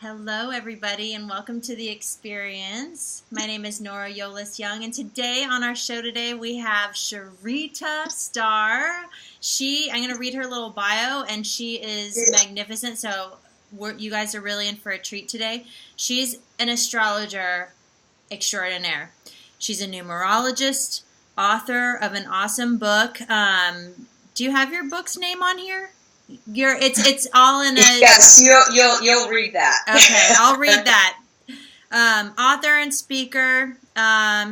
Hello, everybody, and welcome to The Experience. My name is Nora Yolis Young, and today on our show we have Sharita Starr. I'm going to read her little bio, and she is magnificent, so you guys are really in for a treat today. She's an astrologer extraordinaire. She's a numerologist, author of an awesome book. Do you have your book's name on here? It's all in a... Yes, you'll read that. Okay, I'll read that. Author and speaker.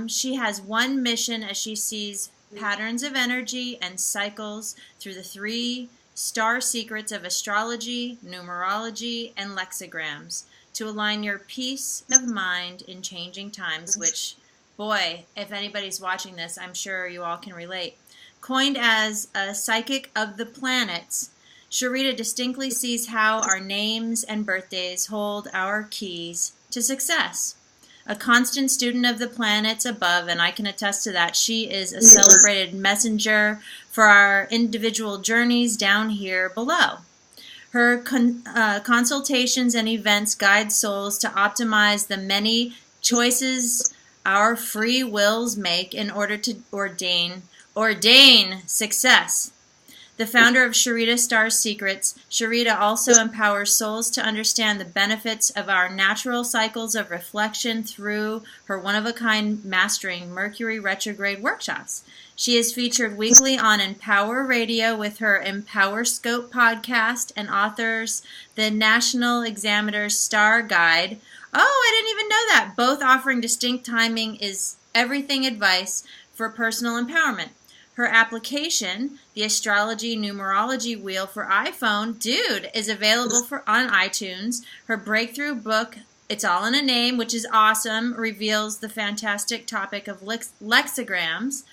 She has one mission as she sees patterns of energy and cycles through the 3 star secrets of astrology, numerology, and lexicograms to align your peace of mind in changing times, which, boy, if anybody's watching this, I'm sure you all can relate. Coined as a psychic of the planets, Sharita distinctly sees how our names and birthdays hold our keys to success. A constant student of the planets above, and I can attest to that, she is a celebrated messenger for our individual journeys down here below. Her consultations and events guide souls to optimize the many choices our free wills make in order to ordain success. The founder of Sharita Starr's Secrets, Sharita also empowers souls to understand the benefits of our natural cycles of reflection through her one-of-a-kind Mastering Mercury Retrograde workshops. She is featured weekly on Empower Radio with her Empower Scope podcast and authors the National Examiner's Star Guide. Oh, I didn't even know that. Both offering distinct timing is everything advice for personal empowerment. Her application, the Astrology Numerology Wheel for iPhone, is available on iTunes. Her breakthrough book, It's All in a Name, which is awesome, reveals the fantastic topic of lexicograms,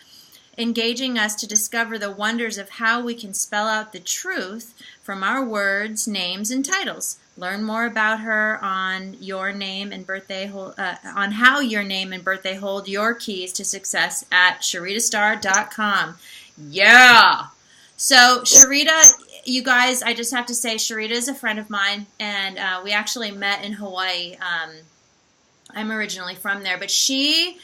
engaging us to discover the wonders of how we can spell out the truth from our words, names, and titles. Learn more about her on how your name and birthday hold your keys to success at sharitastar.com. Yeah. So Sharita, you guys, I just have to say, Sharita is a friend of mine, and we actually met in Hawaii. I'm originally from there, but she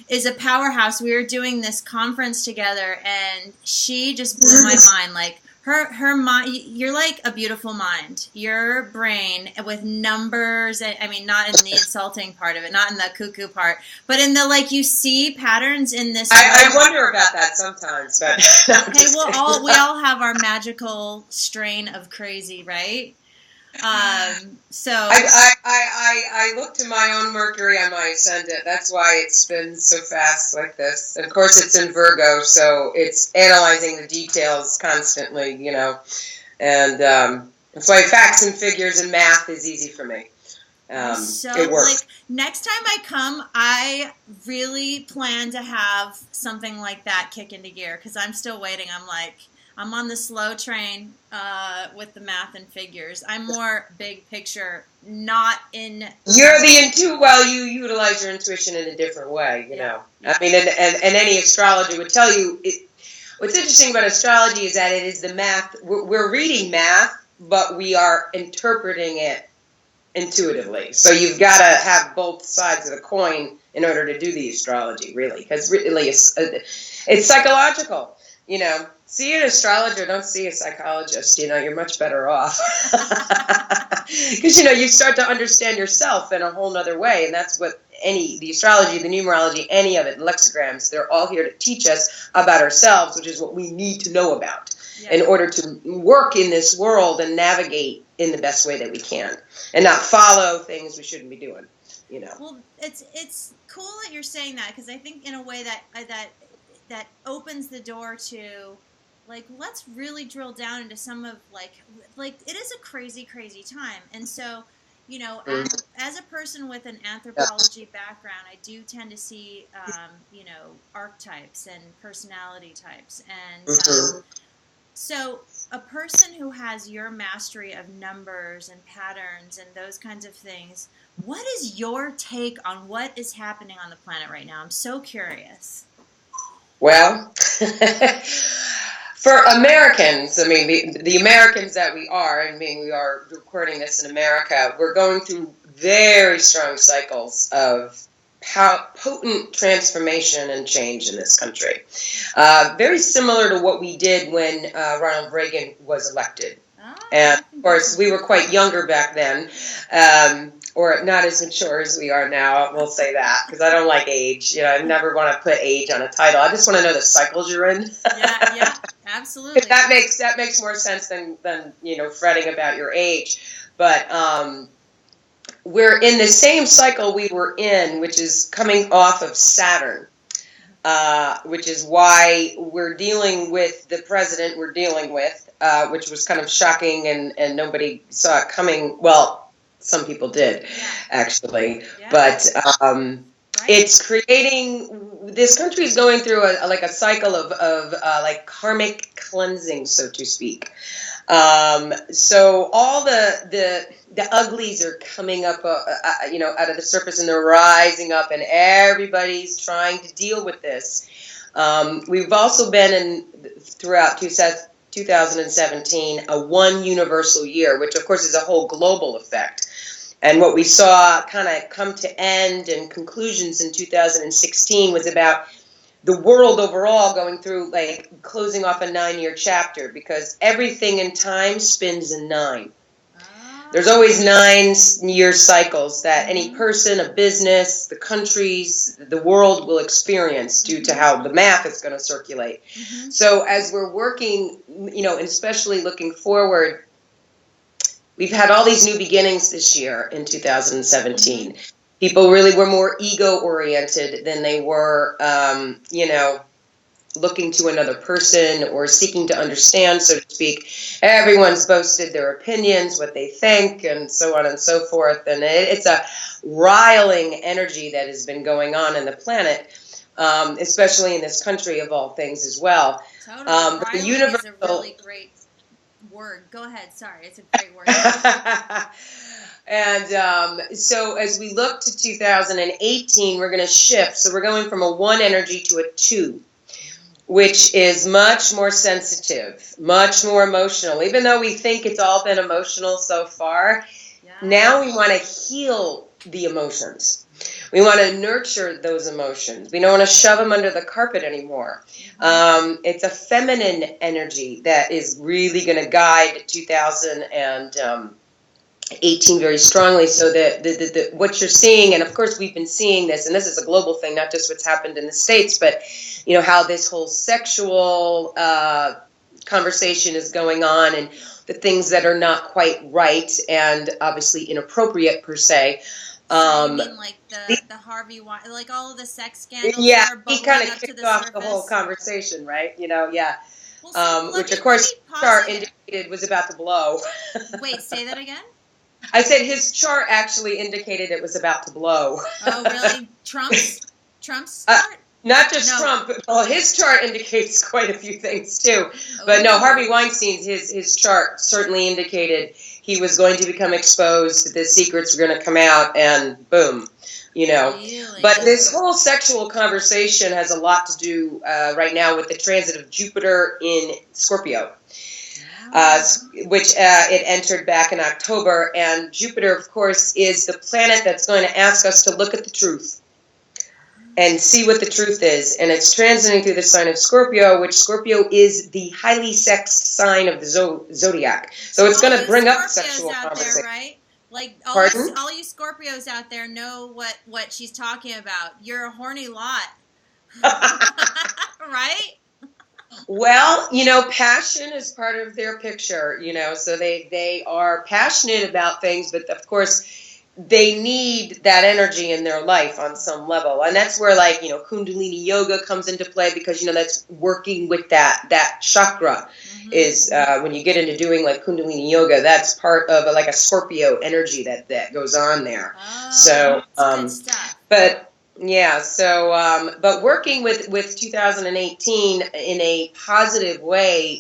is a powerhouse. We were doing this conference together, and she just blew my mind. Like, her mind, you're like a beautiful mind. Your brain with numbers, I mean, not in the insulting part of it, not in the cuckoo part, but in the, like, you see patterns in this. I wonder about that sometimes, but hey, we all have our magical strain of crazy, right? So I look to my own Mercury on my ascendant. That's why it spins so fast like this. And of course, it's in Virgo, so it's analyzing the details constantly, and that's why facts and figures and math is easy for me. It works. Like, next time I come, I really plan to have something like that kick into gear, because I'm still waiting. I'm on the slow train with the math and figures. I'm more big picture, not in... you utilize your intuition in a different way, know. I mean, and any astrologer would tell you, what's interesting about astrology is that it is the math. We're reading math, but we are interpreting it intuitively. So you've got to have both sides of the coin in order to do the astrology, really. Because really, it's psychological. See an astrologer, don't see a psychologist. You're much better off. Because, you start to understand yourself in a whole nother way. And that's what the astrology, the numerology, any of it, lexicograms, they're all here to teach us about ourselves, which is what we need to know about in order to work in this world and navigate in the best way that we can and not follow things we shouldn't be doing, Well, it's cool that you're saying that, because I think in a way that opens the door to, like, let's really drill down into some of, like it is a crazy, crazy time. And so, as a person with an anthropology background, I do tend to see, archetypes and personality types. And so a person who has your mastery of numbers and patterns and those kinds of things, what is your take on what is happening on the planet right now? I'm so curious. Well, for Americans, I mean, the Americans that we are, we are recording this in America, we're going through very strong cycles of potent transformation and change in this country. Very similar to what we did when Ronald Reagan was elected. And of course, we were quite younger back then, or not as mature as we are now. We'll say that, because I don't like age. You know, I never want to put age on a title. I just want to know the cycles you're in. Yeah, absolutely. that makes more sense than fretting about your age. But we're in the same cycle we were in, which is coming off of Saturn, which is why we're dealing with the president we're dealing with, which was kind of shocking, and nobody saw it coming. Well, some people did, actually. Yeah. But it's creating, this country is going through a cycle of like karmic cleansing, so to speak. So all the uglies are coming up, out of the surface, and they're rising up, and everybody's trying to deal with this. We've also been throughout 2017, a one universal year, which of course is a whole global effect. And what we saw kind of come to end and conclusions in 2016 was about the world overall going through, like, closing off a 9-year chapter, because everything in time spins in 9. There's always 9-year cycles that any person, a business, the countries, the world will experience due to how the math is going to circulate. So as we're working, especially looking forward, we've had all these new beginnings this year in 2017. People really were more ego-oriented than they were, looking to another person or seeking to understand, so to speak. Everyone's boasted their opinions, what they think, and so on and so forth. And it's a riling energy that has been going on in the planet, especially in this country of all things as well. Totally. The universal is a really great word. Go ahead. Sorry, it's a great word. And so as we look to 2018, we're going to shift. So we're going from a 1 energy to a 2, which is much more sensitive, much more emotional. Even though we think it's all been emotional so far, now we want to heal the emotions. We want to nurture those emotions. We don't want to shove them under the carpet anymore. It's a feminine energy that is really going to guide 2018 very strongly. So that what you're seeing, and of course we've been seeing this, and this is a global thing, not just what's happened in the States, but how this whole sexual conversation is going on, and the things that are not quite right and obviously inappropriate per se. So you mean like the Harvey Weinstein, like all of the sex scandals? Yeah, he kind of kicked off the whole conversation, right? Well, so which of course chart indicated was about to blow. Wait, say that again? I said his chart actually indicated it was about to blow. Oh, really? Trump's chart? Not just Trump. Well, his chart indicates quite a few things too. But no, Harvey Weinstein's his chart certainly indicated he was going to become exposed, the secrets were going to come out, and boom, Really? But this whole sexual conversation has a lot to do right now with the transit of Jupiter in Scorpio, which it entered back in October. And Jupiter, of course, is the planet that's going to ask us to look at the truth and see what the truth is. And it's transiting through the sign of Scorpio, which Scorpio is the highly sexed sign of the zodiac. So it's going to bring up sexual conversation. Right? Like all you Scorpios out there know what she's talking about. You're a horny lot. Right? Well, passion is part of their picture, so they are passionate about things, but of course they need that energy in their life on some level. And that's where, like, Kundalini yoga comes into play, because, that's working with that chakra. Is when you get into doing like Kundalini yoga, that's part of a Scorpio energy that goes on there. So, good stuff. But working with 2018 in a positive way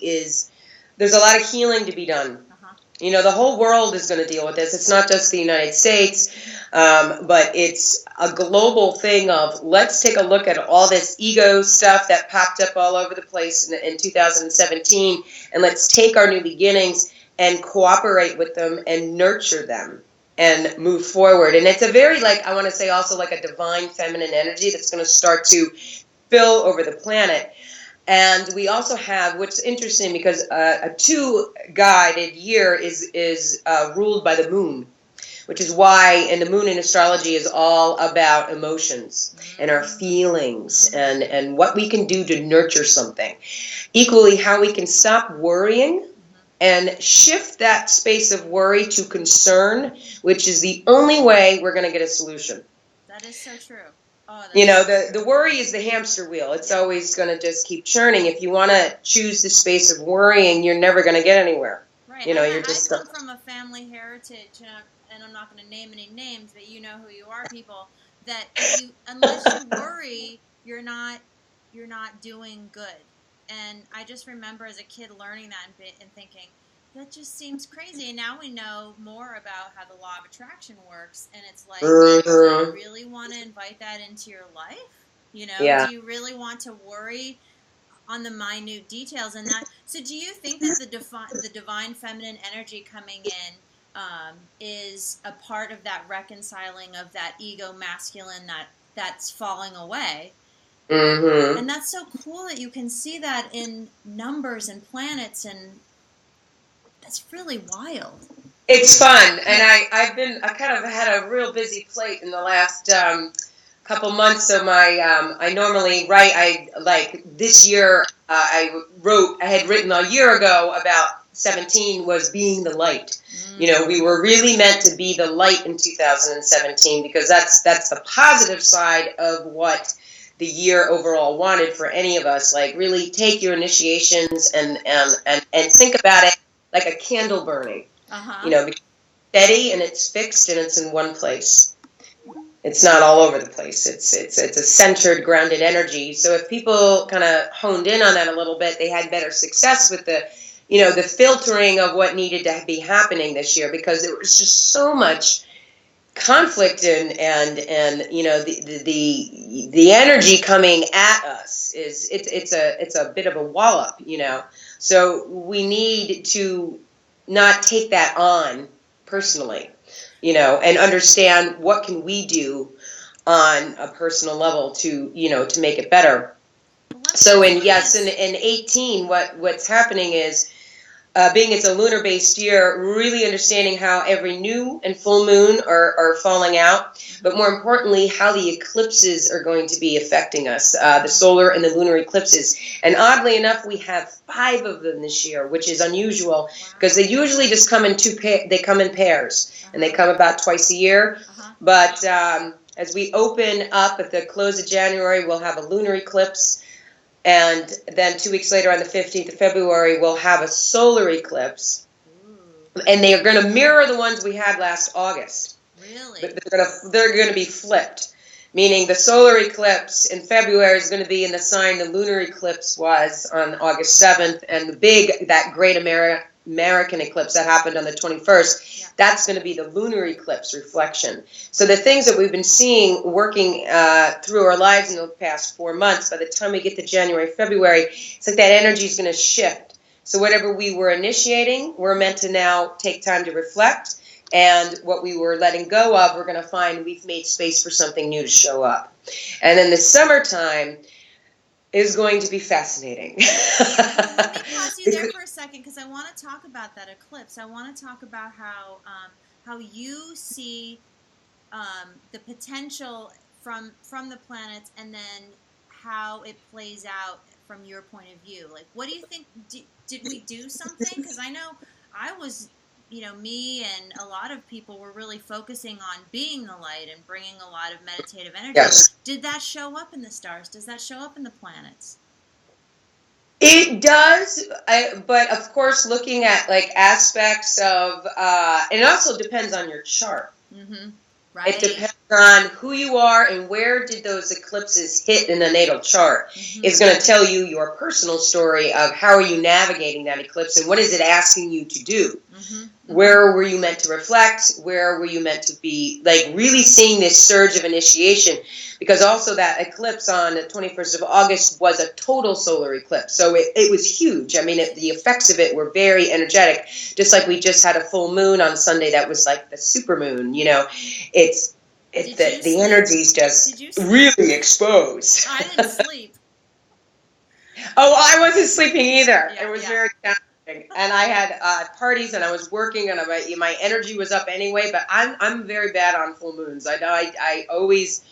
there's a lot of healing to be done. The whole world is going to deal with this. It's not just the United States, but it's a global thing of, let's take a look at all this ego stuff that popped up all over the place in 2017, and let's take our new beginnings and cooperate with them and nurture them and move forward. And it's a very, like, I want to say also like a divine feminine energy that's going to start to fill over the planet. And we also have, what's interesting, because a 2-guided year is ruled by the moon, which is why, and the moon in astrology is all about emotions and our feelings and what we can do to nurture something. Equally, how we can stop worrying and shift that space of worry to concern, which is the only way we're going to get a solution. That is so true. Oh, you know, the worry is the hamster wheel. It's always going to just keep churning. If you want to choose the space of worrying, you're never going to get anywhere. Right. You know, I you're just come from a family heritage, and I'm not going to name any names, but you know who you are, people. That unless you worry, you're not doing good. And I just remember as a kid learning that and thinking, that just seems crazy. And now we know more about how the law of attraction works. And it's like, do you really want to invite that into your life? You know, do you really want to worry on the minute details and that? So do you think that the divine feminine energy coming in is a part of that reconciling of that ego masculine that's falling away? Mm-hmm. And that's so cool that you can see that in numbers and planets, and that's really wild. It's fun, and I kind of had a real busy plate in the last couple months. So I normally write. This year I had written a year ago about 17 was being the light. You know, we were really meant to be the light in 2017 because that's the positive side of what the year overall wanted for any of us. Like, really take your initiations and think about it like a candle burning. You know, it's steady and it's fixed and it's in one place. It's not all over the place. It's a centered, grounded energy. So if people kind of honed in on that a little bit, they had better success with the filtering of what needed to be happening this year, because there was just so much conflict and you know, the energy coming at us it's a bit of a wallop, you know. So we need to not take that on personally, you know, and understand what can we do on a personal level to, you know, to make it better. So in 18, what's happening is, being it's a lunar-based year, really understanding how every new and full moon are falling out, but more importantly, how the eclipses are going to be affecting us, the solar and the lunar eclipses. And oddly enough, we have 5 of them this year, which is unusual because they usually just come in they come in pairs, and they come about twice a year. But as we open up at the close of January, we'll have a lunar eclipse. And then 2 weeks later, on the 15th of February, we'll have a solar eclipse. And they are going to mirror the ones we had last August. Really? But they're going to be flipped, meaning the solar eclipse in February is going to be in the sign the lunar eclipse was on August 7th, and that great American eclipse that happened on the 21st, that's going to be the lunar eclipse reflection. So the things that we've been seeing working through our lives in the past 4 months, by the time we get to January, February, it's like that energy is going to shift. So whatever we were initiating, we're meant to now take time to reflect. And what we were letting go of, we're going to find we've made space for something new to show up. And then the summertime is going to be fascinating. Let me pause you there for a second, because I want to talk about that eclipse. I want to talk about how you see the potential from the planets, and then how it plays out from your point of view. Like, what do you think? Did we do something? Because I know I was, you know, me and a lot of people were really focusing on being the light and bringing a lot of meditative energy. Yes. Did that show up in the stars? Does that show up in the planets? It does, but of course, looking at like aspects of, it also depends on your chart. Right. It depends on who you are and where did those eclipses hit in the natal chart. It's going to tell you your personal story of how are you navigating that eclipse and what is it asking you to do. Where were you meant to reflect? Where were you meant to be, like, really seeing this surge of initiation? Because also that eclipse on the 21st of August was a total solar eclipse. So it was huge. I mean, the effects of it were very energetic. Just like we just had a full moon on Sunday that was like the super moon, you know. The energy's just really exposed. I didn't sleep. Oh, I wasn't sleeping either. Yeah, it was very challenging. And I had parties, and I was working, and my energy was up anyway. But I'm very bad on full moons. I always,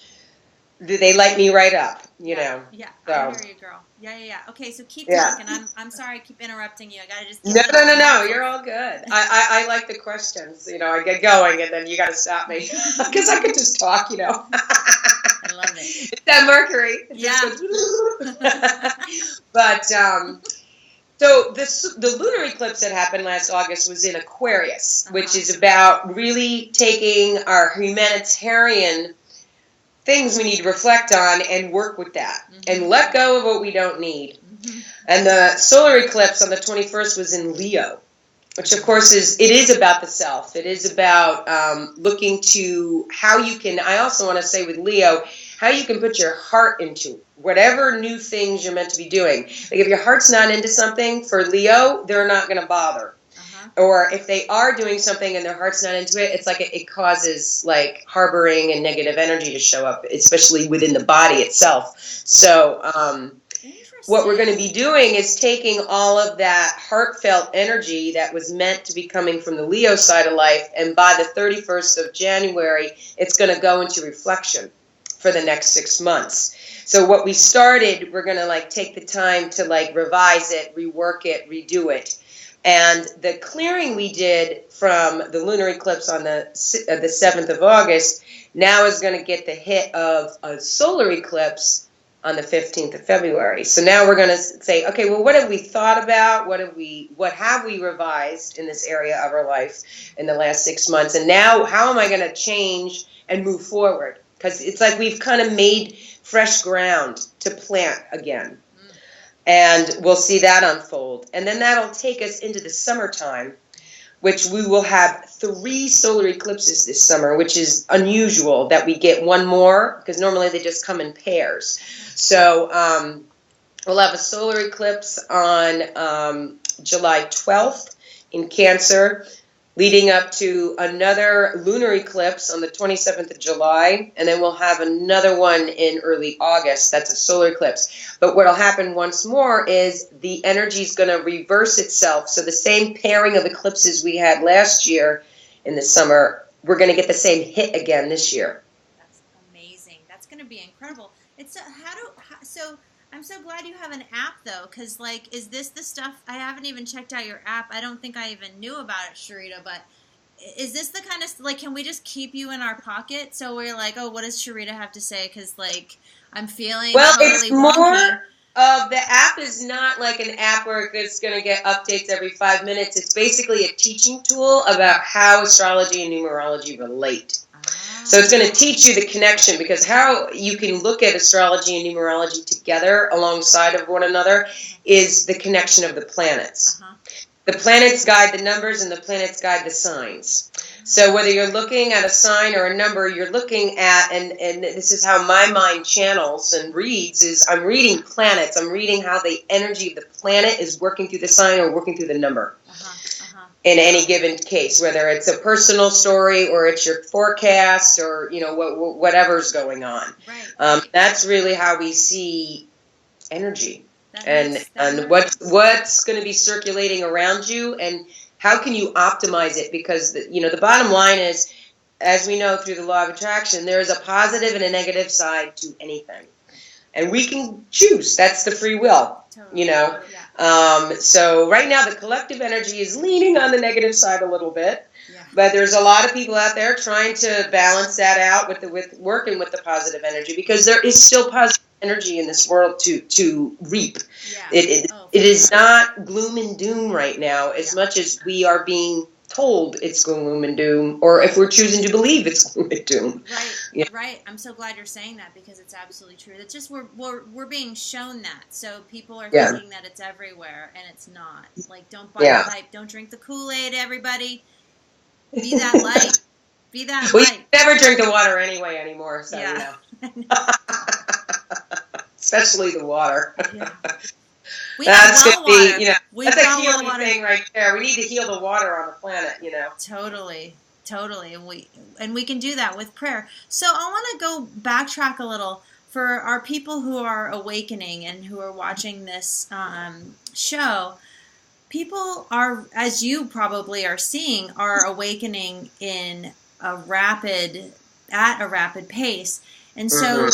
they light me right up, you know. Yeah, so. I hear you, girl. Yeah. Okay, so keep talking. I'm sorry I keep interrupting you. I gotta just. No. You're all good. I like the questions. You know, I get going, and then you got to stop me because I could just talk. You know. I love it. It's that Mercury. But so the lunar eclipse that happened last August was in Aquarius, which is about really taking our humanitarian things we need to reflect on and work with that and let go of what we don't need. And the solar eclipse on the 21st was in Leo, which of course is about the self. It is about looking to how you can, I also want to say with Leo, how you can put your heart into whatever new things you're meant to be doing. Like if your heart's not into something, for Leo, they're not going to bother. Or if they are doing something and their heart's not into it, it's like it causes like harboring and negative energy to show up, especially within the body itself. So what we're going to be doing is taking all of that heartfelt energy that was meant to be coming from the Leo side of life, and by the 31st of January, it's going to go into reflection for the next 6 months. So what we started, we're going to like take the time to like revise it, rework it, redo it. And the clearing we did from the lunar eclipse on the 7th of August now is going to get the hit of a solar eclipse on the 15th of February. So now we're going to say, okay, well, what have we thought about? What have we revised in this area of our life in the last 6 months? And now how am I going to change and move forward? Because it's like we've kind of made fresh ground to plant again. And we'll see that unfold. And then that'll take us into the summertime, which we will have 3 solar eclipses this summer, which is unusual that we get one more, because normally they just come in pairs. So we'll have a solar eclipse on July 12th in Cancer, leading up to another lunar eclipse on the 27th of July, and then we'll have another one in early August. That's a solar eclipse. But what will happen once more is the energy is going to reverse itself. So the same pairing of eclipses we had last year in the summer, we're going to get the same hit again this year. That's amazing. That's going to be incredible. So I'm so glad you have an app, though, because, like, is this the stuff? I haven't even checked out your app. I don't think I even knew about it, Sharita, but is this the kind of, like, can we just keep you in our pocket? So we're like, oh, what does Sharita have to say? Because, like, I'm feeling it's totally more wonky. The app is not like an app where it's going to get updates every 5 minutes. It's basically a teaching tool about how astrology and numerology relate. So it's going to teach you the connection, because how you can look at astrology and numerology together alongside of one another is the connection of the planets. The planets guide the numbers and the planets guide the signs. So whether you're looking at a sign or a number, you're looking at, and this is how my mind channels and reads, is I'm reading planets. I'm reading how the energy of the planet is working through the sign or working through the number. In any given case, whether it's a personal story or it's your forecast or, you know, whatever's going on. Right. That's really how we see energy and what's going to be circulating around you and how can you optimize it? Because, the bottom line is, as we know through the law of attraction, there is a positive and a negative side to anything. And we can choose. That's the free will, So right now the collective energy is leaning on the negative side a little bit. Yeah. But there's a lot of people out there trying to balance that out with working with the positive energy, because there is still positive energy in this world to reap. Yeah. It is not gloom and doom right now as much as we are being told it's gloom and doom, or if we're choosing to believe it's gloom and doom. Right, right. I'm so glad you're saying that, because it's absolutely true. It's just we're being shown that, so people are thinking that it's everywhere, and it's not. Like, don't buy the hype, don't drink the Kool-Aid, everybody. Be that light. Be that We light. never drink the water anyway anymore, so you know. Especially the water. Yeah. We That's have well gonna water. be, We've that's a got well healing water. thing right there. We need to heal the water on the planet, you know. Totally, and we can do that with prayer. So I want to go backtrack a little for our people who are awakening and who are watching this show. People are, as you probably are seeing, are awakening at a rapid pace, and so.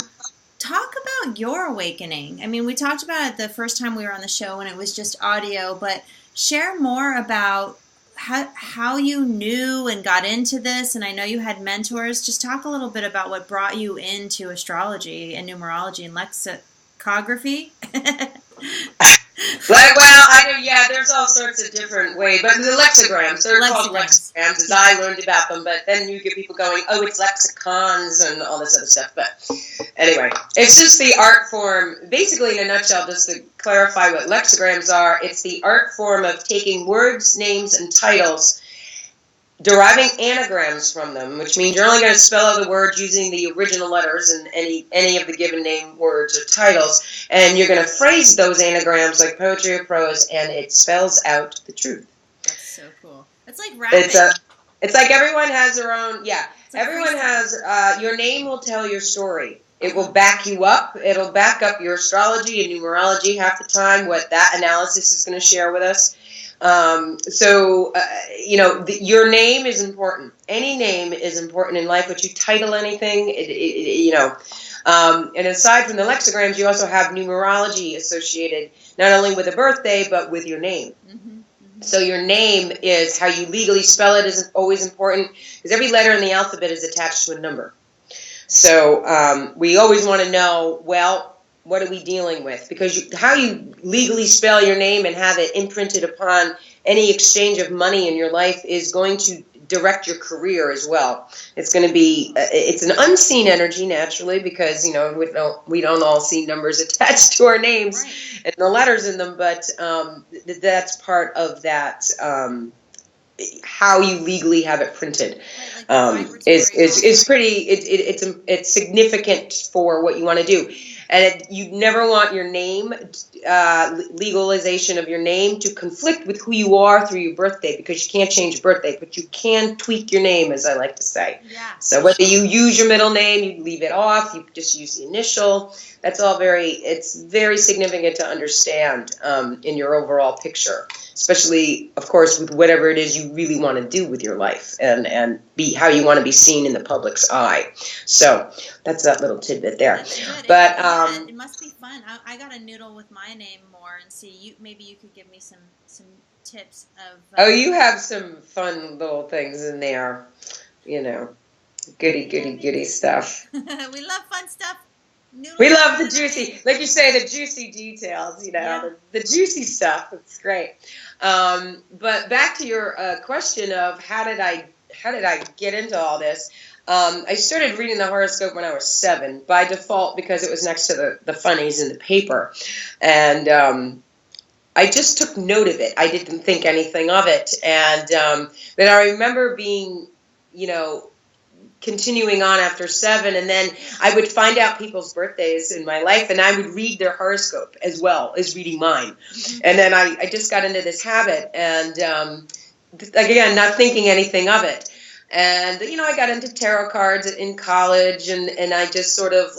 Talk about your awakening. I mean, we talked about it the first time we were on the show and it was just audio, but share more about how you knew and got into this. And I know you had mentors. Just talk a little bit about what brought you into astrology and numerology and lexicography. There's all sorts of different ways, but the lexicograms, they're called lexicograms, as I learned about them, but then you get people going, oh, it's lexicons and all this other stuff, but anyway, it's just the art form, basically in a nutshell, just to clarify what lexicograms are, it's the art form of taking words, names, and titles, deriving anagrams from them, which means you're only going to spell out the word using the original letters in any of the given name words or titles, and you're going to phrase those anagrams like poetry or prose, and it spells out the truth. That's so cool. It's like rapping. It's like everyone has their own, everyone has, your name will tell your story. It will back you up. It'll back up your astrology and numerology half the time, what that analysis is going to share with us. Your name is important. Any name is important in life, but you title anything, and aside from the lexicograms, you also have numerology associated not only with a birthday, but with your name. So your name is how you legally spell it is always important, because every letter in the alphabet is attached to a number. So we always want to know, well, what are we dealing with? Because how you legally spell your name and have it imprinted upon any exchange of money in your life is going to direct your career as well. It's going to be, it's an unseen energy naturally, because, we don't all see numbers attached to our names and the letters in them, but that's part of that, how you legally have it printed is pretty, it's significant for what you want to do. And you never want your name, legalization of your name, to conflict with who you are through your birthday, because you can't change your birthday, but you can tweak your name, as I like to say. Yeah. So whether you use your middle name, you leave it off, you just use the initial, that's all it's very significant to understand in your overall picture, especially, of course, with whatever it is you really want to do with your life and be how you want to be seen in the public's eye. So that's that little tidbit there. But it must be fun. I got to noodle with my name more and see. Maybe you could give me some tips of. You have some fun little things in there, goody stuff. We love fun stuff. We love the juicy, like you say, the juicy details. The juicy stuff. It's great. But back to your question of how did I get into all this? I started reading the horoscope when I was 7 by default, because it was next to the funnies in the paper. And I just took note of it. I didn't think anything of it. And then I remember being, continuing on after 7, and then I would find out people's birthdays in my life, and I would read their horoscope as well as reading mine. And then I just got into this habit, and again, not thinking anything of it. And, I got into tarot cards in college, and I just sort of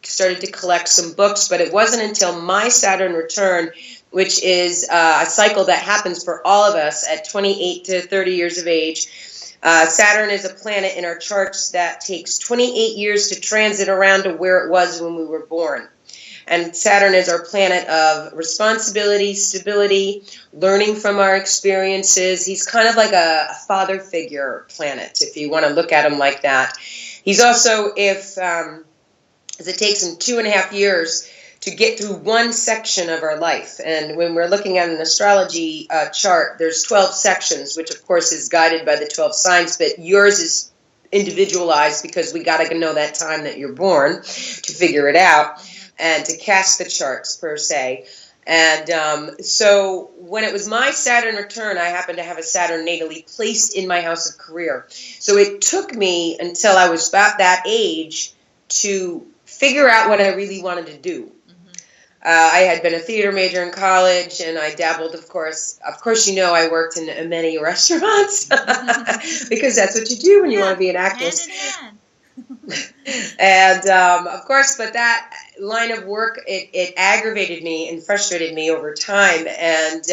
started to collect some books, but it wasn't until my Saturn return, which is a cycle that happens for all of us at 28 to 30 years of age. Saturn is a planet in our charts that takes 28 years to transit around to where it was when we were born. And Saturn is our planet of responsibility, stability, learning from our experiences. He's kind of like a father figure planet, if you want to look at him like that. He's also, as it takes him 2.5 years to get through one section of our life. And when we're looking at an astrology chart, there's 12 sections, which of course is guided by the 12 signs, but yours is individualized because we got to know that time that you're born to figure it out and to cast the charts per se. And so when it was my Saturn return, I happened to have a Saturn natally placed in my house of career. So it took me until I was about that age to figure out what I really wanted to do. I had been a theater major in college, and I dabbled, of course, I worked in many restaurants because that's what you do when you want to be an actress. Hand in hand. And of course, but that line of work, it aggravated me and frustrated me over time. And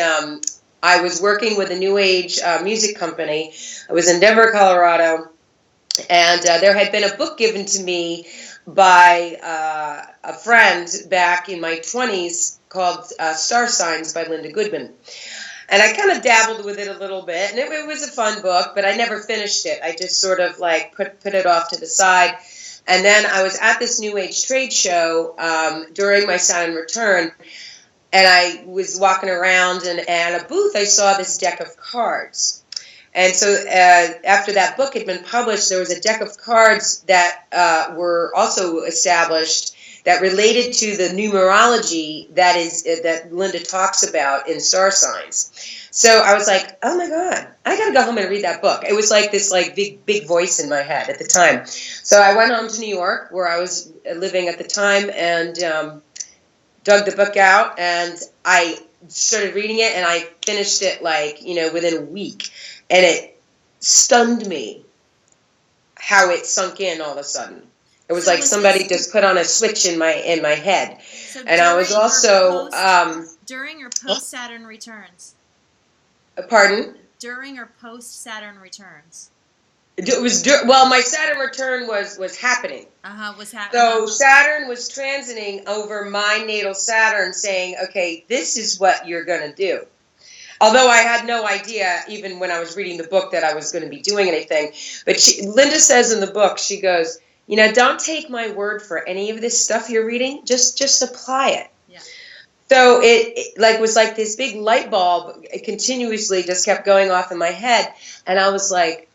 I was working with a new age music company. I was in Denver, Colorado, and there had been a book given to me by a friend back in my 20s called Star Signs by Linda Goodman. And I kind of dabbled with it a little bit, and it was a fun book, but I never finished it. I just sort of like put it off to the side. And then I was at this New Age trade show during my Saturn return, and I was walking around, and at a booth I saw this deck of cards. And so after that book had been published, there was a deck of cards that were also established that related to the numerology that Linda talks about in Star Signs. So I was like, oh my God, I got to go home and read that book. It was like this big voice in my head at the time. So I went home to New York, where I was living at the time, and dug the book out, and I started reading it, and I finished it within a week. And it stunned me how it sunk in all of a sudden. It was like somebody just put on a switch in my head. So and I was also during or post Saturn returns. Pardon? During or post Saturn returns. It was my Saturn return was happening. Was happening. So Saturn was transiting over my natal Saturn, saying, "Okay, this is what you're going to do." Although I had no idea, even when I was reading the book, that I was going to be doing anything. But Linda says in the book, she goes, don't take my word for any of this stuff you're reading. Just apply it. Yeah. So it was like this big light bulb. It continuously just kept going off in my head. And I was like,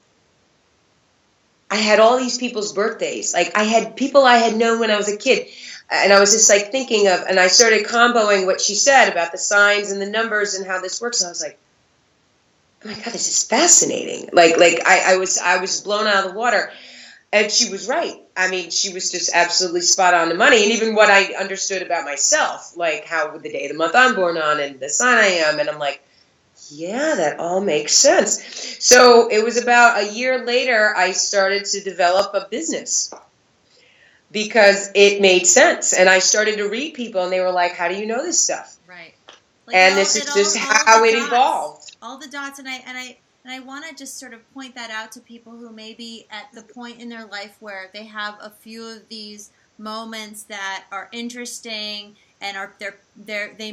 I had all these people's birthdays. Like, I had people I had known when I was a kid. And I was just thinking of, and I started comboing what she said about the signs and the numbers and how this works. And I was like, oh my God, this is fascinating. I was blown out of the water. And she was right. I mean, she was just absolutely spot on the money. And even what I understood about myself, like how the day of the month I'm born on and the sign I am. And I'm like, yeah, that all makes sense. So it was about a year later, I started to develop a business because it made sense. And I started to read people, and they were like, how do you know this stuff? Right. And this is just how it evolved. All the dots. And I want to just sort of point that out to people who may be at the point in their life where they have a few of these moments that are interesting and they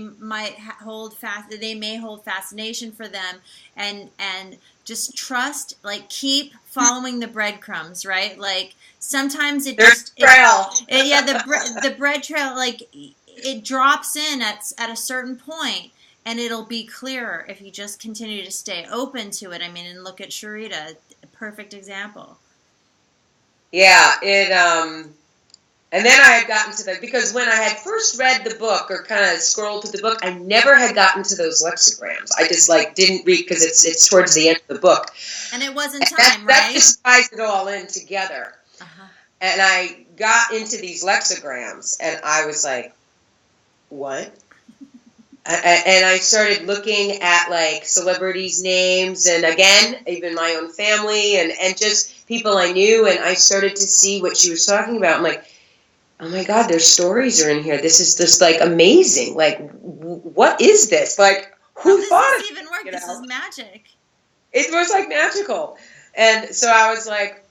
may hold fascination for them, and just trust, keep following the breadcrumbs, right? Like sometimes the bread trail, it drops in at a certain point. And it'll be clearer if you just continue to stay open to it. I mean, and look at Sharita, a perfect example. Yeah, and then I had gotten to because when I had first read the book or kind of scrolled through the book, I never had gotten to those lexicograms. I just didn't read because it's towards the end of the book. And it wasn't time, right? That just ties it all in together. Uh-huh. And I got into these lexicograms, and I was like, what? And I started looking at celebrities' names, and again, even my own family, and just people I knew, and I started to see what she was talking about. I'm like, oh my God, their stories are in here. This is just amazing. What is this? Who thought this even work? This is magic. It was magical. And so I was like,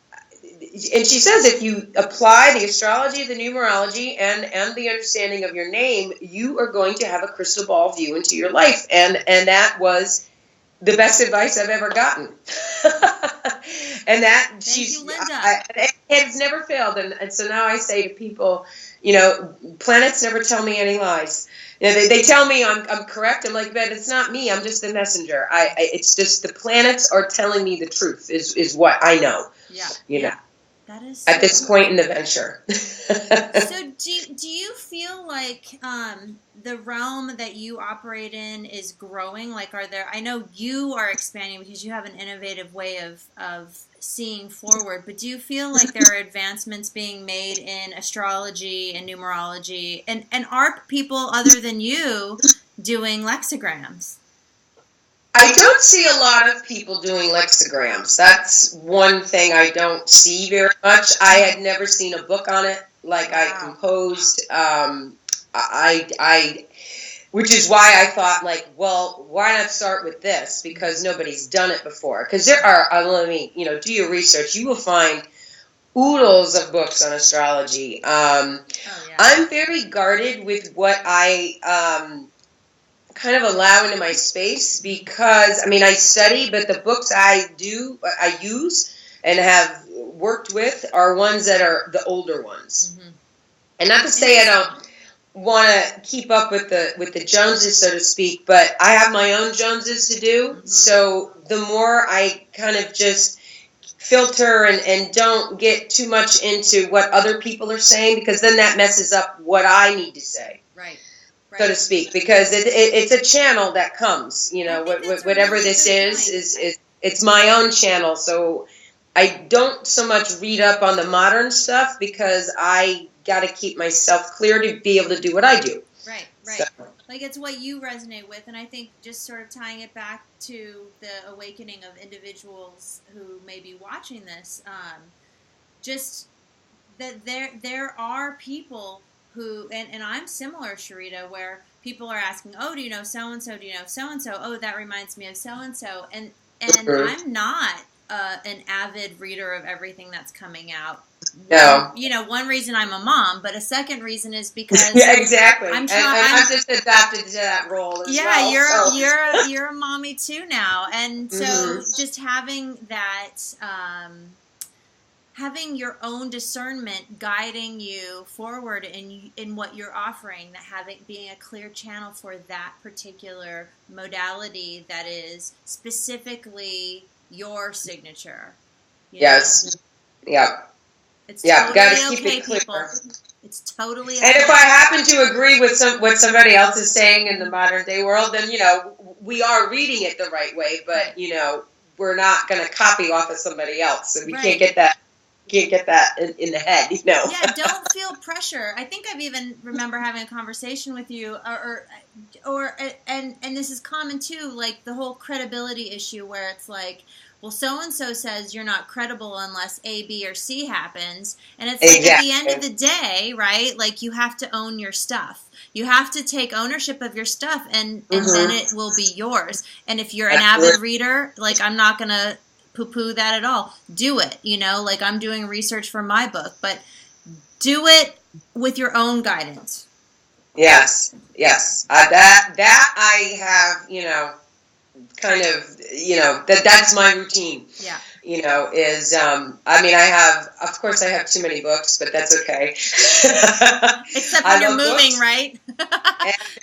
and she says if you apply the astrology, the numerology, and the understanding of your name, you are going to have a crystal ball view into your life. And that was the best advice I've ever gotten. And that Thank you, Linda. It's never failed. And so now I say to people, planets never tell me any lies. They tell me I'm correct. I'm like, but it's not me. I'm just the messenger. It's just the planets are telling me the truth is what I know. Yeah. That is at this point in the venture. So do you feel like the realm that you operate in is growing? Like, I know you are expanding because you have an innovative way of seeing forward, but do you feel like there are advancements being made in astrology and numerology, and are people other than you doing lexicograms? I don't see a lot of people doing lexicograms. That's one thing I don't see very much. I had never seen a book on it. Like, I composed, which is why I thought, like, well, why not start with this? Because nobody's done it before. Because there are, do your research. You will find oodles of books on astrology. I'm very guarded with what I kind of allow into my space, because I study, but the books I use and have worked with are ones that are the older ones. Mm-hmm. And not to say I don't want to keep up with the Joneses, so to speak, but I have my own Joneses to do. Mm-hmm. So the more I kind of just filter and don't get too much into what other people are saying, because then that messes up what I need to say. Right. So to speak, because it's a channel that comes, whatever really this is it's my own channel. So I don't so much read up on the modern stuff, because I got to keep myself clear to be able to do what I do. Right. So. Like, it's what you resonate with, and I think just sort of tying it back to the awakening of individuals who may be watching this, just that there are people who, and I'm similar, Sharita, where people are asking, oh, do you know so-and-so? Do you know so-and-so? Oh, that reminds me of so-and-so. And I'm not an avid reader of everything that's coming out. No. One reason I'm a mom, but a second reason is because yeah, exactly. I'm just adapted to that role as well. Yeah, you're a mommy too now, and so just having that. Having your own discernment guiding you forward in what you're offering, being a clear channel for that particular modality that is specifically your signature. Yes. Yeah. It's totally got to keep okay, it clear. people. It's totally okay. And if I happen to agree with what somebody else is saying in the modern day world, then we are reading it the right way, but we're not going to copy off of somebody else, so we can't get that. Can't get that in the head, Yeah, don't feel pressure. I think I've even remember having a conversation with you, and this is common too, like the whole credibility issue, where it's like, well, so and so says you're not credible unless A, B, or C happens, and it's like at the end of the day, right? Like, you have to own your stuff. You have to take ownership of your stuff, and then it will be yours. And if you're an avid reader, like, I'm not gonna poo-poo that at all. Do it, like I'm doing research for my book, but do it with your own guidance. Yes. That I have, kind of, that's my routine. Yeah. I have too many books, but that's okay. Except when you're moving, books. Right?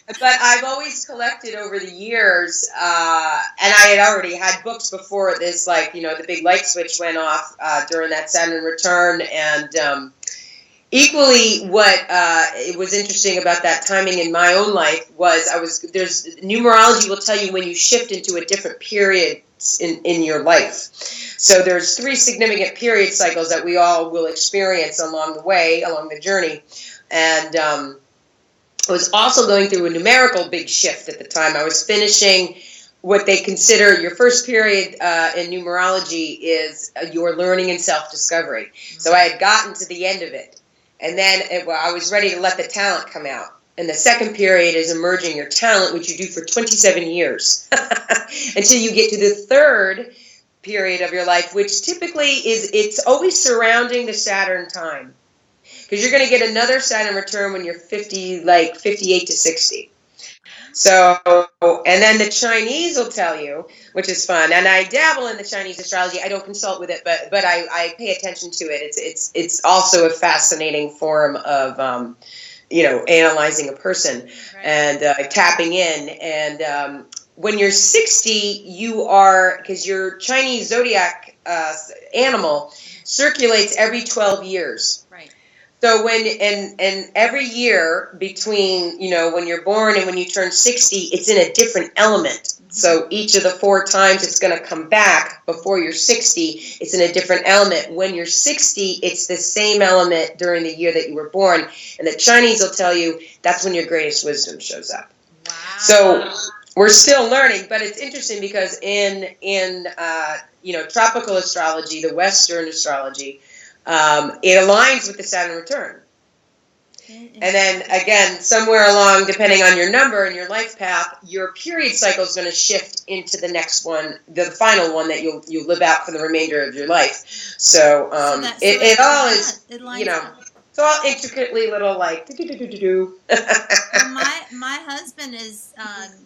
But I've always collected over the years, and I had already had books before this, like, the big light switch went off during that Saturn return, and equally what it was interesting about that timing in my own life was numerology will tell you when you shift into a different period in your life. So there's 3 significant period cycles that we all will experience along the journey. And I was also going through a numerical big shift at the time. I was finishing what they consider your first period in numerology is your learning and self-discovery. Mm-hmm. So I had gotten to the end of it. And then I was ready to let the talent come out. And the second period is emerging your talent, which you do for 27 years until you get to the third period of your life, which typically it's always surrounding the Saturn time, because you're going to get another Saturn return when you're 50, like 58 to 60. So, and then the Chinese will tell you, which is fun. And I dabble in the Chinese astrology. I don't consult with it, but I pay attention to it. It's also a fascinating form of analyzing a person and tapping in. And when you're 60, you are, because your Chinese zodiac animal circulates every 12 years. Right. So and every year between, when you're born and when you turn 60, it's in a different element. Mm-hmm. So each of the 4 times it's going to come back before you're 60, it's in a different element. When you're 60, it's the same element during the year that you were born. And the Chinese will tell you that's when your greatest wisdom shows up. Wow. So we're still learning, but it's interesting because in tropical astrology, the Western astrology, it aligns with the Saturn return. And then again, somewhere along, depending on your number and your life path, your period cycle is going to shift into the next one, the final one that you'll live out for the remainder of your life. So it all is, it's all intricately little like do. Well, my husband is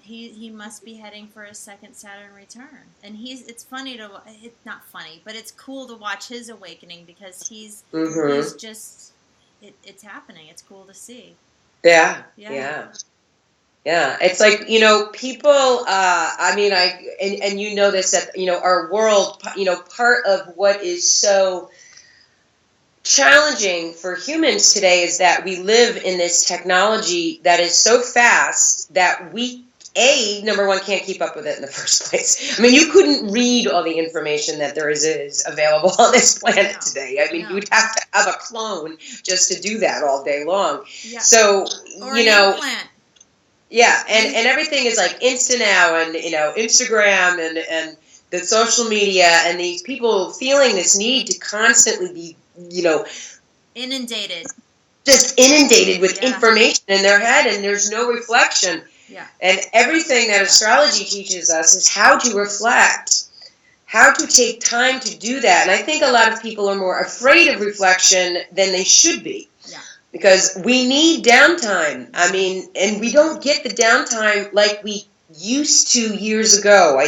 he must be heading for a second Saturn return, and it's not funny, but it's cool to watch his awakening because he's just it's happening. It's cool to see. Yeah. It's like, people, and you know this, that, our world, part of what is so challenging for humans today is that we live in this technology that is so fast that we, number one, can't keep up with it in the first place. I mean, you couldn't read all the information that there is available on this planet today. I mean, you would have to have a clone just to do that all day long. Yeah. So, or an implant. Yeah, and everything is like Insta now, and Instagram and the social media, and these people feeling this need to constantly be inundated. Just inundated with information in their head, and there's no reflection. Yeah. And everything that astrology teaches us is how to reflect, how to take time to do that. And I think a lot of people are more afraid of reflection than they should be. Yeah. Because we need downtime. I mean, and we don't get the downtime like we used to years ago.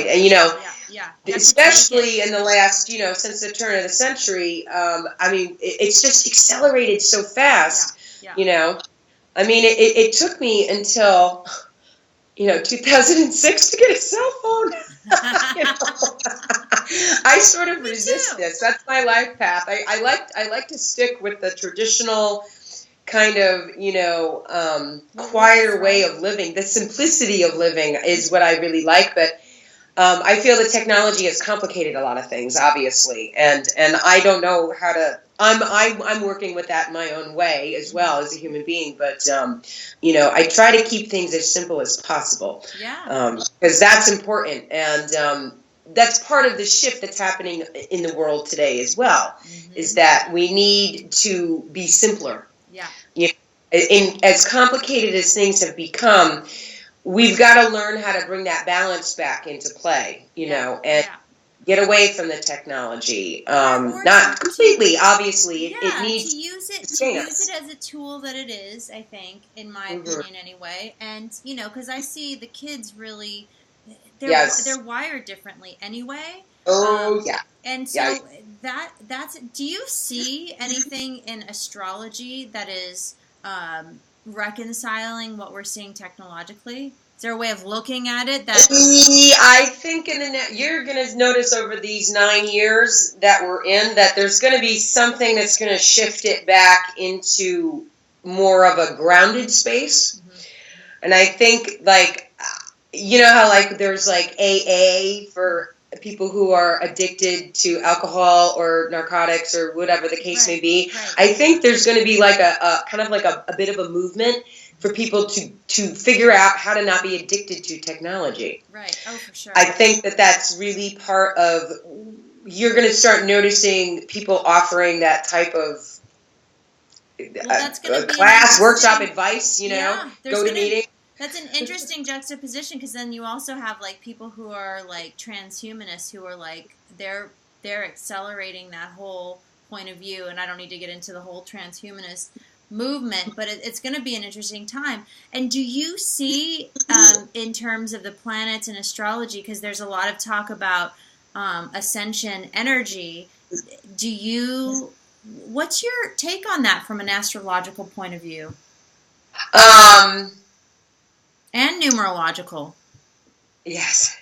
Especially in the last, since the turn of the century. It's just accelerated so fast. Yeah. I mean, it took me until 2006 to get a cell phone. I sort of resist this. That's my life path. I like to stick with the traditional kind of, quieter way of living. The simplicity of living is what I really like, but I feel that technology has complicated a lot of things, obviously, and I don't know how to. I'm working with that in my own way as well as a human being, but I try to keep things as simple as possible. Yeah. Because that's important, and that's part of the shift that's happening in the world today as well. Mm-hmm. Is that we need to be simpler. Yeah. As complicated as things have become, we've got to learn how to bring that balance back into play, and get away from the technology. Not completely, obviously. It needs to use it as a tool that it is, I think, in my opinion anyway. And, because I see the kids really, they're wired differently anyway. Oh, yeah. And so that's, do you see anything in astrology that is reconciling what we're seeing technologically? Is there a way of looking at it that I think you're going to notice over these 9 years that we're in that there's going to be something that's going to shift it back into more of a grounded space. Mm-hmm. And I think how there's AA for people who are addicted to alcohol or narcotics or whatever the case may be. Right. I think there's going to be a kind of a bit of a movement for people to figure out how to not be addicted to technology. Right. Oh, for sure. I think that's really part of, you're going to start noticing people offering that type of class, workshop advice, go to meetings. That's an interesting juxtaposition, because then you also have people who are transhumanists who are they're accelerating that whole point of view, and I don't need to get into the whole transhumanist movement, but it's going to be an interesting time. And do you see in terms of the planets and astrology, because there's a lot of talk about ascension energy. What's your take on that from an astrological point of view? And numerological. Yes.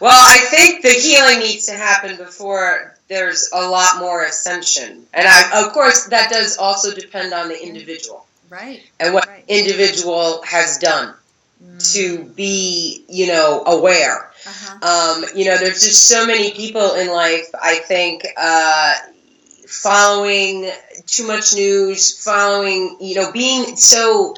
Well, I think the healing needs to happen before there's a lot more ascension. And of course, that does also depend on the individual. Right. And what individual has done to be, aware. There's just so many people in life, I think, following too much news, being so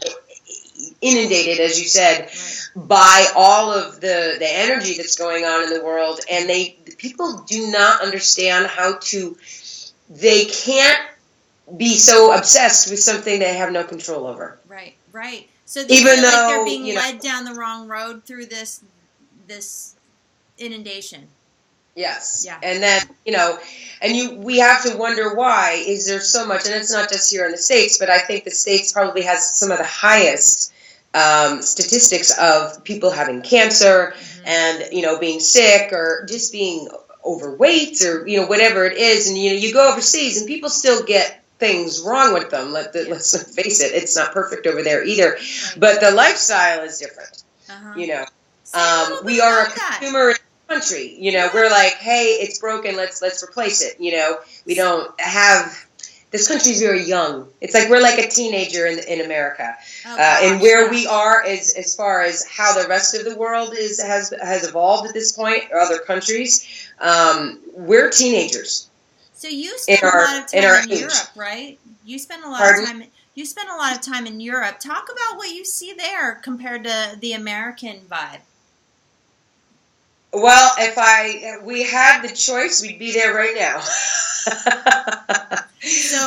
inundated, as you said, by all of the energy that's going on in the world, and people do not understand they can't be so obsessed with something they have no control over. Right. So they feel like they're being led down the wrong road through this inundation. Yes. Yeah. And then, we have to wonder why is there so much, and it's not just here in the States, but I think the States probably has some of the highest statistics of people having cancer and, being sick or just being overweight or, whatever it is. And, you go overseas and people still get things wrong with them. Let's face it, it's not perfect over there either. Right. But the lifestyle is different, we are a consumer country, we're like, hey, it's broken, let's replace it. We don't have, this country's very young. It's like we're like a teenager in America. And where we are as far as how the rest of the world has evolved at this point, or other countries, we're teenagers. So you spend a lot of time in Europe, right? You spend a lot of time. You spend a lot of time in Europe. Talk about what you see there compared to the American vibe. Well, if we had the choice, we'd be there right now.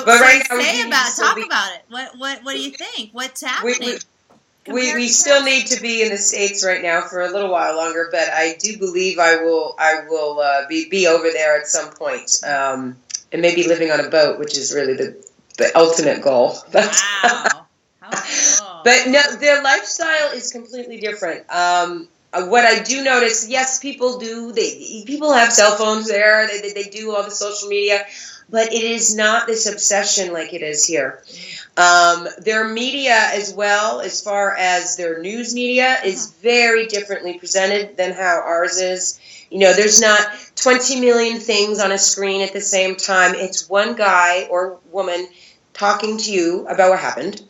But right now, talk about it. What do you think? What's happening? We still need to be in the States right now for a little while longer, but I do believe I will be over there at some point, and maybe living on a boat, which is really the ultimate goal. Wow. How cool. But no, their lifestyle is completely different. What I do notice, yes, people have cell phones there. They do all the social media, but it is not this obsession like it is here. Their media as well, as far as their news media, is very differently presented than how ours is. There's not 20 million things on a screen at the same time. It's one guy or woman talking to you about what happened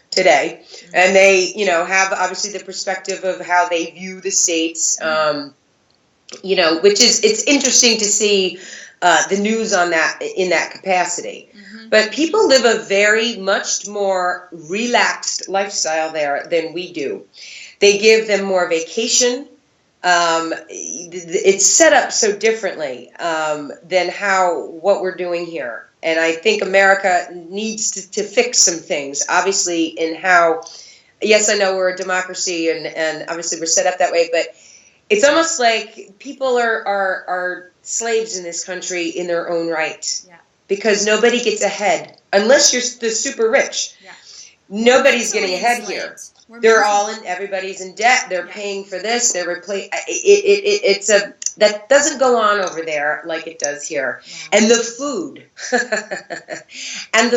today. And they, have obviously the perspective of how they view the States, which it's interesting to see the news on that, in that capacity. But people live a very much more relaxed lifestyle there than we do. They give them more vacation. It's set up so differently than what we're doing here. And I think America needs to fix some things, obviously, in how, yes, I know we're a democracy and obviously we're set up that way, but it's almost like people are slaves in this country in their own right. Yeah. Because nobody gets ahead unless you're the super rich. Yeah. Nobody's getting ahead here. Everybody's in debt. They're paying for this. They're that doesn't go on over there like it does here. Wow. And the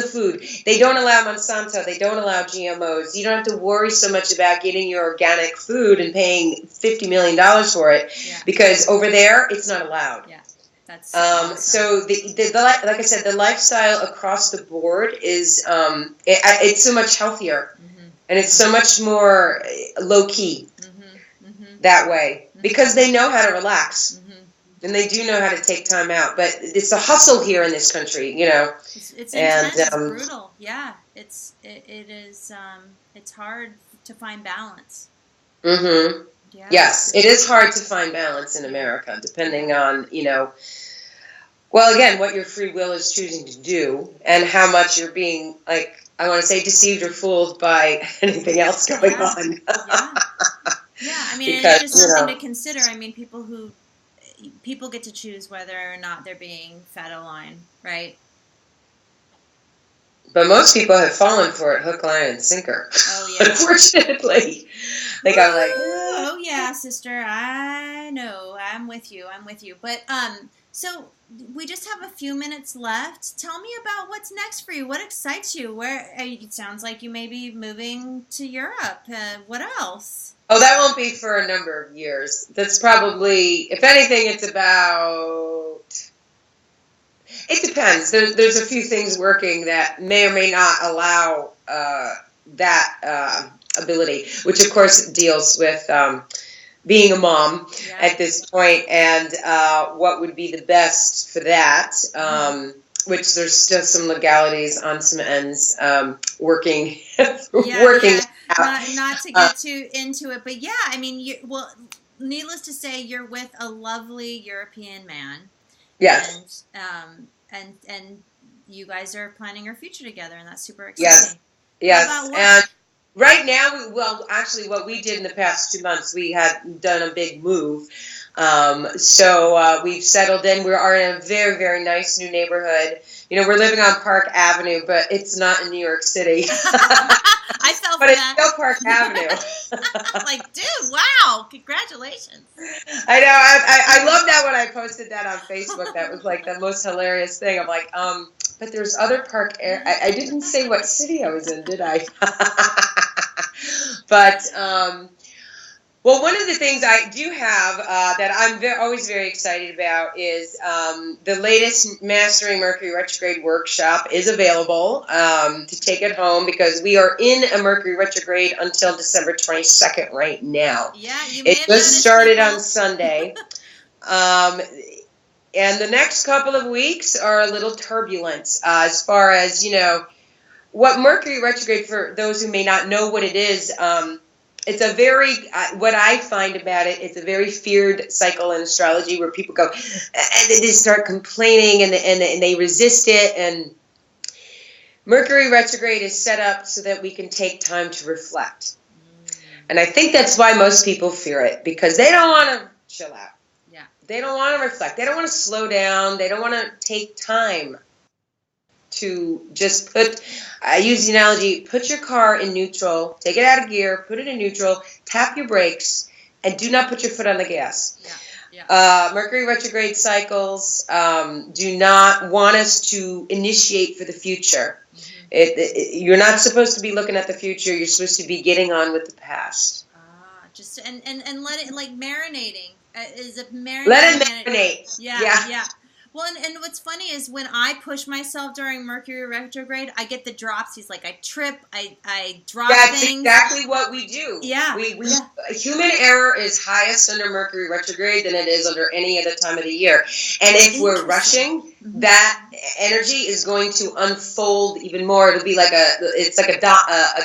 food. They don't allow Monsanto. They don't allow GMOs. You don't have to worry so much about getting your organic food and paying $50 million for it because over there it's not allowed. Yeah. That's awesome. So like I said, the lifestyle across the board is it's so much healthier. And it's so much more low-key that way because they know how to relax. And they do know how to take time out. But it's a hustle here in this country, It's intense, it's brutal. Yeah, it is. It's hard to find balance. Yeah. Yes, it is hard to find balance in America, depending on, well, again, what your free will is choosing to do and how much you're being, I want to say deceived or fooled by anything else going on. I mean, because, it's just something to consider. I mean, people get to choose whether or not they're being fed a line, right? But most people have fallen for it hook, line, and sinker. Oh, yeah. Unfortunately. They go like, Yeah, sister, I know. I'm with you. But so we just have a few minutes left. Tell me about what's next for you. What excites you? It sounds like you may be moving to Europe. What else? Oh, that won't be for a number of years. That's probably, if anything, it's about... It depends. There's a few things working that may or may not allow that ability, which of course deals with being a mom at this point, and what would be the best for that, which there's still some legalities on some ends working working out. Not to get too into it, but yeah, I mean, needless to say, you're with a lovely European man. Yes. And you guys are planning your future together, and that's super exciting. Yes. And right now, actually, what we did in the past 2 months, we had done a big move. So we've settled in. We are in a very, very nice new neighborhood. You know, we're living on Park Avenue, but it's not in New York City. I fell for that. But it's still Park Avenue. Like, dude, wow, congratulations. I know. I love that when I posted that on Facebook. That was like the most hilarious thing. I'm like, but there's other park. I didn't say what city I was in, did I? But well, one of the things I do have that I'm always very excited about is the latest Mastering Mercury Retrograde workshop is available to take it home, because we are in a Mercury Retrograde until December 22nd right now. Yeah, you may it just started on Sunday. And the next couple of weeks are a little turbulent as far as, you know, what Mercury Retrograde, for those who may not know what it is, it's a very, what I find about it, it's a very feared cycle in astrology, where people go, and they start complaining, and they resist it, and Mercury Retrograde is set up so that we can take time to reflect. And I think that's why most people fear it, because they don't want to chill out. Yeah. They don't want to reflect. They don't want to slow down. They don't want to take time to just I use the analogy, put your car in neutral, take it out of gear, put it in neutral, tap your brakes, and do not put your foot on the gas. Yeah. Mercury retrograde cycles do not want us to initiate for the future. Mm-hmm. You're not supposed to be looking at the future. You're supposed to be getting on with the past. Just and let it, like, marinating. Is it marinating? Let it marinate. Yeah. Well, and what's funny is when I push myself during Mercury retrograde, I get the drops. He's like, I trip, I drop things. That's exactly what we do. Yeah. Human error is highest under Mercury retrograde than it is under any other time of the year. And if we're rushing, that energy is going to unfold even more. It'll be like a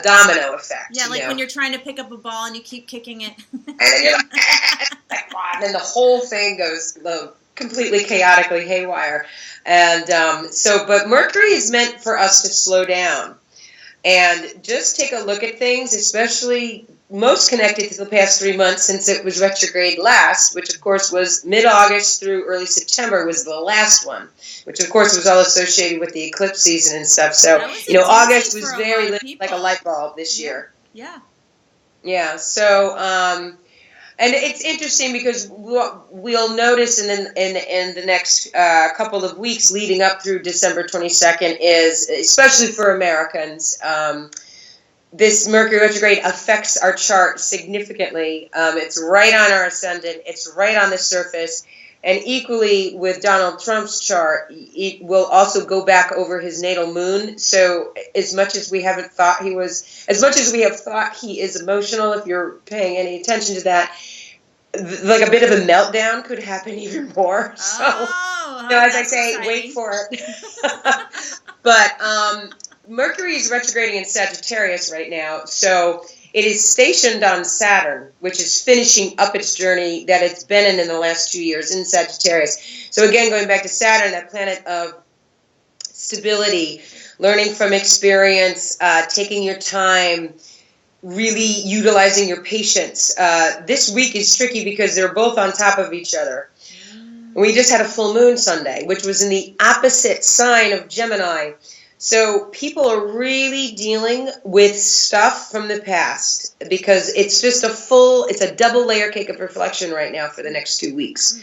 domino effect. Yeah, like when you're trying to pick up a ball and you keep kicking it. And then you're like, and then the whole thing goes completely chaotically haywire. And but Mercury is meant for us to slow down and just take a look at things, especially most connected to the past 3 months since it was retrograde last, which of course was mid-August through early September was the last one, which of course was all associated with the eclipse season and stuff. So, August was very like a light bulb this year. Yeah. Yeah. So, and it's interesting because we'll notice in the next couple of weeks leading up through December 22nd is, especially for Americans, this Mercury retrograde affects our chart significantly. It's right on our ascendant. It's right on the surface. And equally with Donald Trump's chart, it will also go back over his natal moon. So as much as we have thought he is emotional, if you're paying any attention to that, like a bit of a meltdown could happen even more. So, as I say, exciting. Wait for it. But Mercury is retrograding in Sagittarius right now. So it is stationed on Saturn, which is finishing up its journey that it's been in the last 2 years in Sagittarius. So again, going back to Saturn, that planet of stability, learning from experience, taking your time, really utilizing your patience. This week is tricky because they're both on top of each other. We just had a full moon Sunday, which was in the opposite sign of Gemini. So people are really dealing with stuff from the past because it's just it's a double layer cake of reflection right now for the next 2 weeks.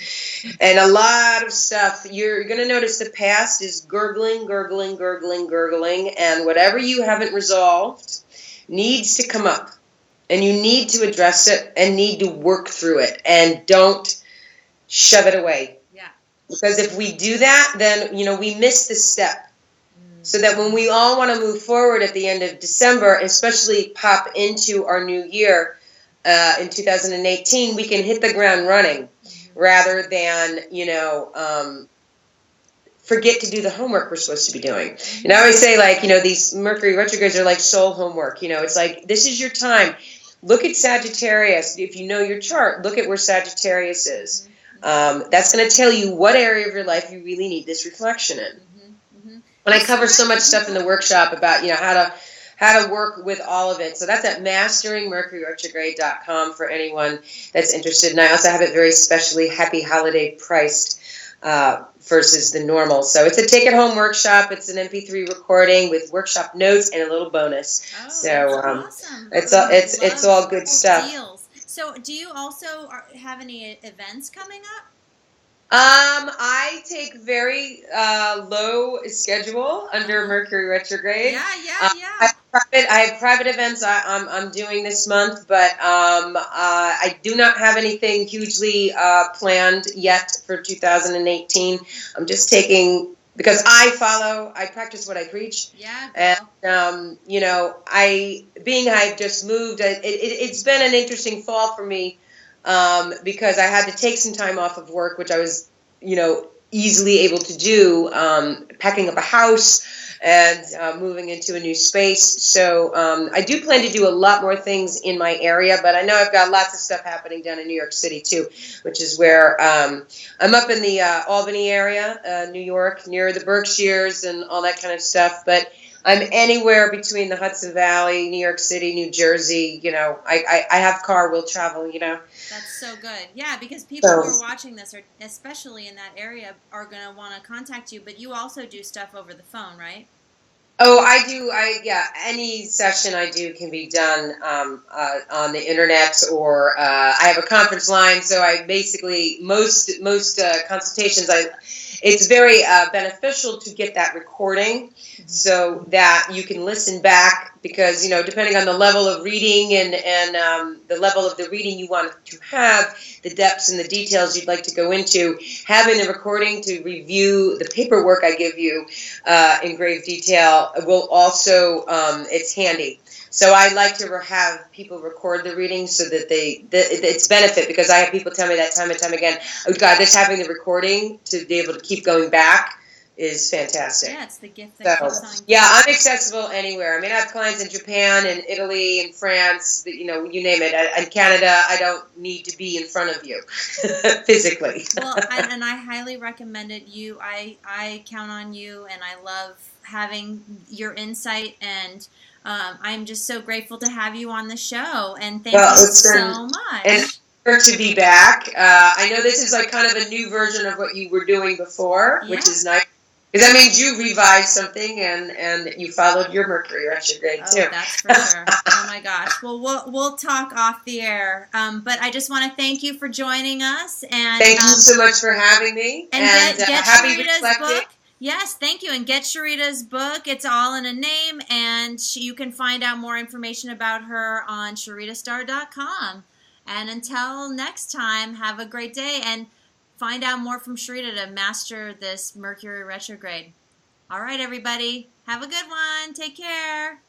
And a lot of stuff, you're going to notice the past is gurgling, gurgling, gurgling, gurgling, and whatever you haven't resolved needs to come up. And you need to address it and need to work through it, and don't shove it away. Yeah. Because if we do that, then, we miss the step. So that when we all want to move forward at the end of December, especially pop into our new year in 2018, we can hit the ground running rather than, forget to do the homework we're supposed to be doing. And I always say, these Mercury retrogrades are like soul homework. It's like, this is your time. Look at Sagittarius. If you know your chart, look at where Sagittarius is. That's going to tell you what area of your life you really need this reflection in. And I cover so much stuff in the workshop about, how to work with all of it. So that's at masteringmercuryretrograde.com for anyone that's interested. And I also have it very specially happy holiday priced versus the normal. So it's a take-it-home workshop. It's an MP3 recording with workshop notes and a little bonus. Oh, so awesome. It's all good stuff. Deals. So do you also have any events coming up? I take very low schedule under Mercury retrograde. Yeah. I have private events I'm doing this month, but I do not have anything hugely planned yet for 2018. I'm just taking, because I practice what I preach. Yeah. And I've just moved. It's been an interesting fall for me. Because I had to take some time off of work, which I was, easily able to do, packing up a house and moving into a new space. So I do plan to do a lot more things in my area, but I know I've got lots of stuff happening down in New York City too, which is where I'm up in the Albany area, New York, near the Berkshires and all that kind of stuff. But I'm anywhere between the Hudson Valley, New York City, New Jersey. I have car, will travel, That's so good. Yeah, because people who are watching this, especially in that area, are going to want to contact you. But you also do stuff over the phone, right? Oh, I do. Any session I do can be done on the internet, or I have a conference line. So I basically, most consultations, it's very beneficial to get that recording so that you can listen back, because, depending on the level of reading and the level of the reading you want to have, the depths and the details you'd like to go into, having the recording to review the paperwork I give you in grave detail will also, it's handy. So I like to have people record the reading so that it's benefit, because I have people tell me that time and time again, oh God, just having the recording to be able to keep going back is fantastic. Yeah, it's the gift that keeps on giving. Yeah, I'm accessible anywhere. I mean, I have clients in Japan and Italy and France, you name it. And Canada, I don't need to be in front of you physically. Well, and I highly recommend it. I count on you, and I love having your insight, and I'm just so grateful to have you on the show, and thank you so much. And to be back. I know this is like kind of a new version of what you were doing before, which is nice. Because that means you revised something and you followed your Mercury retrograde too. Oh, that's for sure. Oh my gosh. Well, we'll talk off the air. But I just want to thank you for joining us. And thank you so much for having me. And get happy Sharita's reflecting. book. Yes, thank you. And get Sharita's book. It's all in a name. And you can find out more information about her on sharitastar.com. And until next time, have a great day. And find out more from Sharita to master this Mercury retrograde. All right, everybody. Have a good one. Take care.